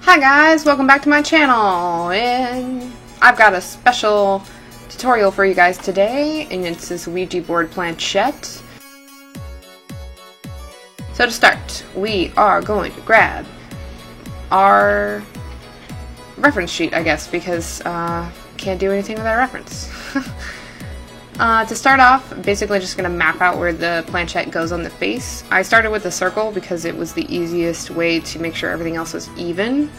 Hi guys, welcome back to my channel, and I've got a special tutorial for you guys today, and it's this Ouija board planchette. So to start, we are going to grab our reference sheet, I guess, because can't do anything without a reference. To start off, basically just going to map out where the planchette goes on the face. I started with a circle because it was the easiest way to make sure everything else was even.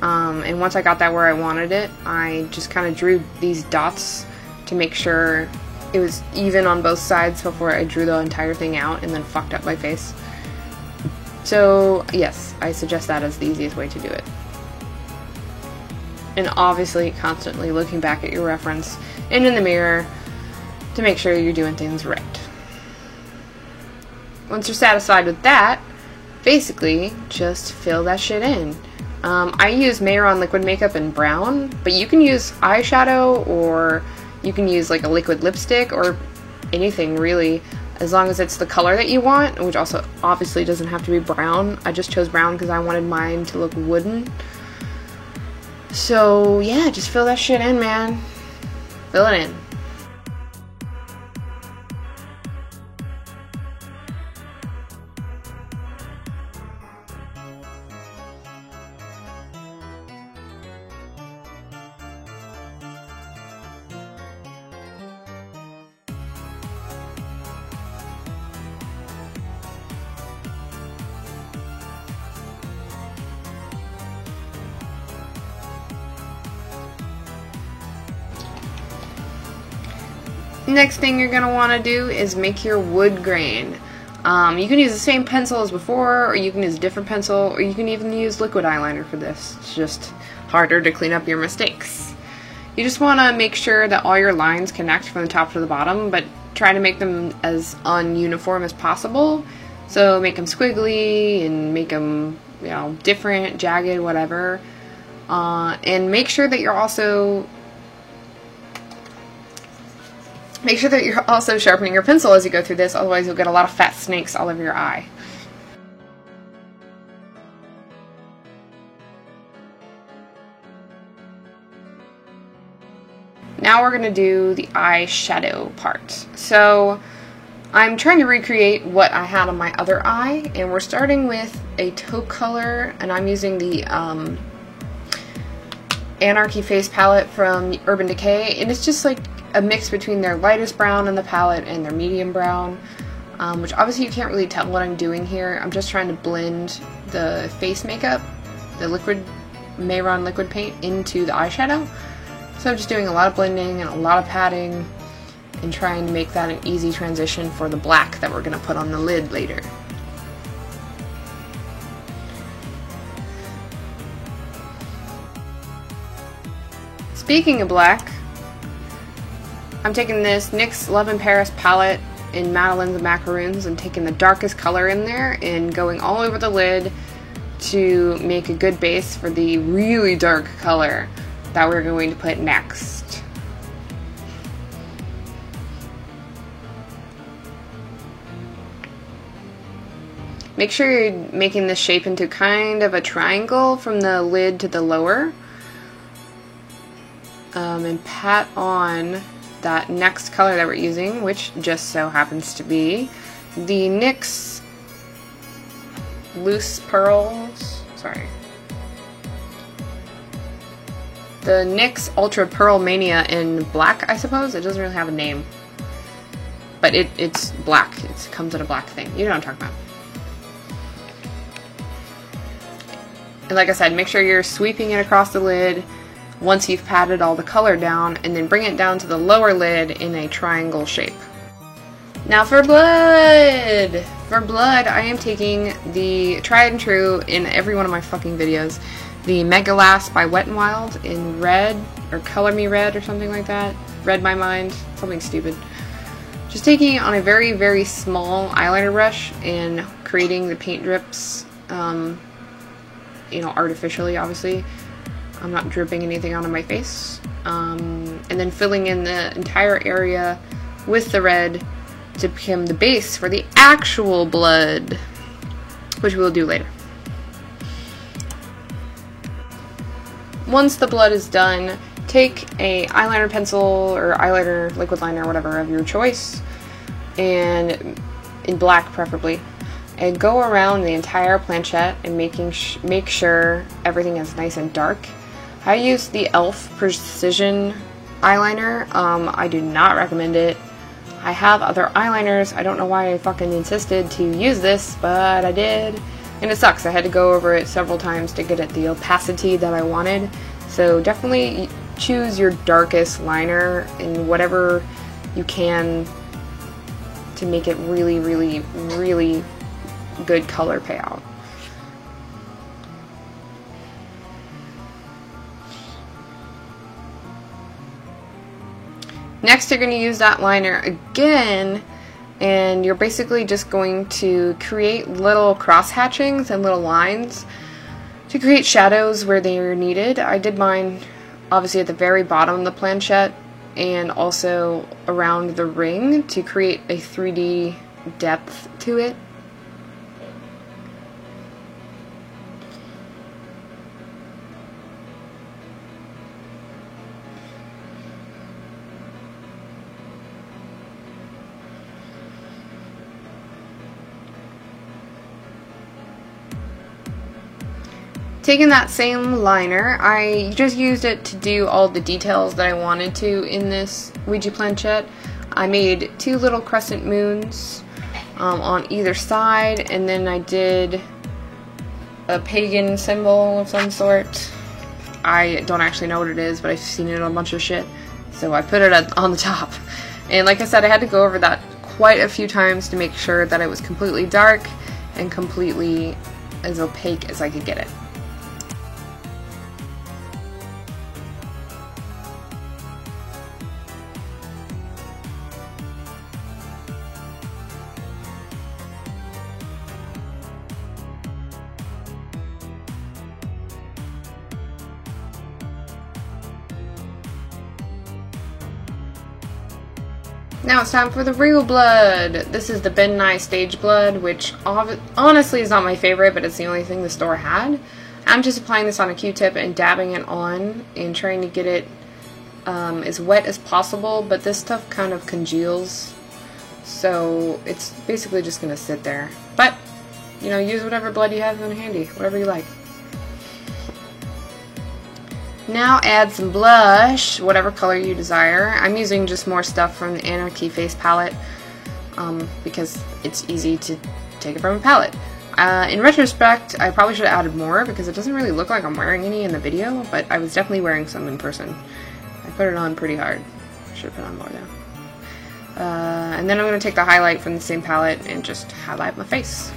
And once I got that where I wanted it, I just kind of drew these dots to make sure it was even on both sides before I drew the entire thing out and then fucked up my face. So yes, I suggest that as the easiest way to do it. And obviously constantly looking back at your reference and in the mirror to make sure you're doing things right. Once you're satisfied with that, basically just fill that shit in. I use Mehron liquid makeup in brown, but you can use eyeshadow or you can use like a liquid lipstick or anything really, as long as it's the color that you want, which also obviously doesn't have to be brown. I just chose brown because I wanted mine to look wooden. So yeah, just fill that shit in, man. Fill it in. Next thing you're going to want to do is make your wood grain. You can use the same pencil as before, or you can use a different pencil, or you can even use liquid eyeliner for this. It's just harder to clean up your mistakes. You just want to make sure that all your lines connect from the top to the bottom, but try to make them as ununiform as possible. So make them squiggly and make them, you know, different, jagged, whatever. And make sure that you're also sharpening your pencil as you go through this, otherwise you'll get a lot of fat snakes all over your eye. Now we're going to do the eyeshadow part. So I'm trying to recreate what I had on my other eye, and we're starting with a taupe color, and I'm using the Anarchy Face palette from Urban Decay, and it's just like a mix between their lightest brown in the palette and their medium brown, which obviously you can't really tell what I'm doing here. I'm just trying to blend the face makeup, the liquid Mehron liquid paint, into the eyeshadow. So I'm just doing a lot of blending and a lot of patting and trying to make that an easy transition for the black that we're going to put on the lid later. Speaking of black, I'm taking this NYX Love in Paris palette in Madeleines and Macaroons and taking the darkest color in there and going all over the lid to make a good base for the really dark color that we're going to put next. Make sure you're making this shape into kind of a triangle from the lid to the lower, and pat on that next color that we're using, which just so happens to be the NYX Loose Pearls, the NYX Ultra Pearl Mania in black, I suppose. It doesn't really have a name, but it's black. It comes in a black thing. You know what I'm talking about. And like I said, make sure you're sweeping it across the lid once you've patted all the color down, and then bring it down to the lower lid in a triangle shape. Now for blood! For blood, I am taking the tried and true in every one of my fucking videos, the Megalast by Wet n Wild in red, or Color Me Red or something like that. Read my mind, something stupid. Just taking it on a very, very small eyeliner brush and creating the paint drips, you know, artificially, obviously. I'm not dripping anything onto my face. And then filling in the entire area with the red to become the base for the actual blood, which we'll do later. once the blood is done, take a eyeliner pencil or eyeliner liquid liner, whatever of your choice, and in black preferably, and go around the entire planchette and make sure everything is nice and dark. I use the e.l.f. Precision eyeliner. I do not recommend it. I have other eyeliners. I don't know why I fucking insisted to use this, but I did. And it sucks. I had to go over it several times to get it the opacity that I wanted. So definitely choose your darkest liner in whatever you can to make it really, really, really good color payout. Next, you're going to use that liner again, and you're basically just going to create little cross hatchings and little lines to create shadows where they are needed. I did mine obviously at the very bottom of the planchette and also around the ring to create a 3D depth to it. Taking that same liner, I just used it to do all the details that I wanted to in this Ouija planchette. I made 2 little crescent moons on either side, and then I did a pagan symbol of some sort. I don't actually know what it is, but I've seen it on a bunch of shit, so I put it on the top. And like I said, I had to go over that quite a few times to make sure that it was completely dark and completely as opaque as I could get it. Now it's time for the real blood. This is the Ben Nye Stage Blood, which honestly is not my favorite, but it's the only thing the store had. I'm just applying this on a Q-tip and dabbing it on and trying to get it as wet as possible, but this stuff kind of congeals, so it's basically just going to sit there. But, you know, use whatever blood you have in handy, whatever you like. Now add some blush, whatever color you desire. I'm using just more stuff from the Anarchy Face palette because it's easy to take it from a palette. In retrospect, I probably should have added more because it doesn't really look like I'm wearing any in the video, but I was definitely wearing some in person. I put it on pretty hard. Should have put on more though. And then I'm going to take the highlight from the same palette and just highlight my face.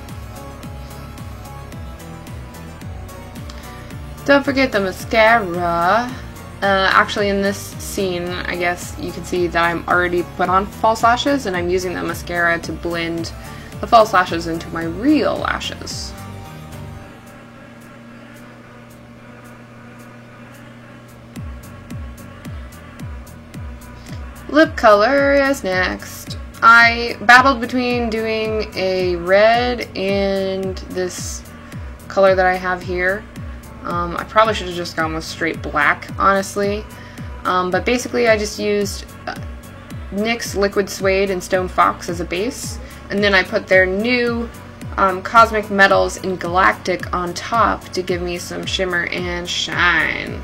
Don't forget the mascara. Actually in this scene, I guess you can see that I'm already put on false lashes and I'm using the mascara to blend the false lashes into my real lashes. Lip color is next. I battled between doing a red and this color that I have here. I probably should have just gone with straight black, honestly. But basically I just used NYX Liquid Suede and Stone Fox as a base. And then I put their new Cosmic Metals in Galactic on top to give me some shimmer and shine.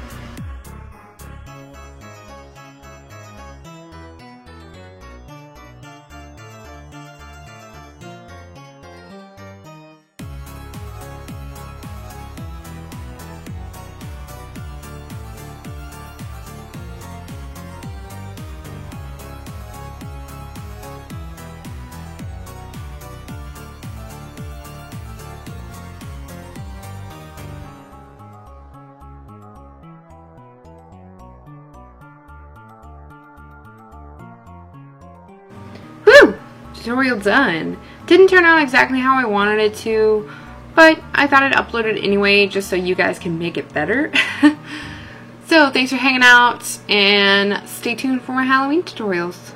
Whew! Tutorial done. Didn't turn out exactly how I wanted it to, but I thought I'd upload it anyway just so you guys can make it better. So thanks for hanging out and stay tuned for more Halloween tutorials.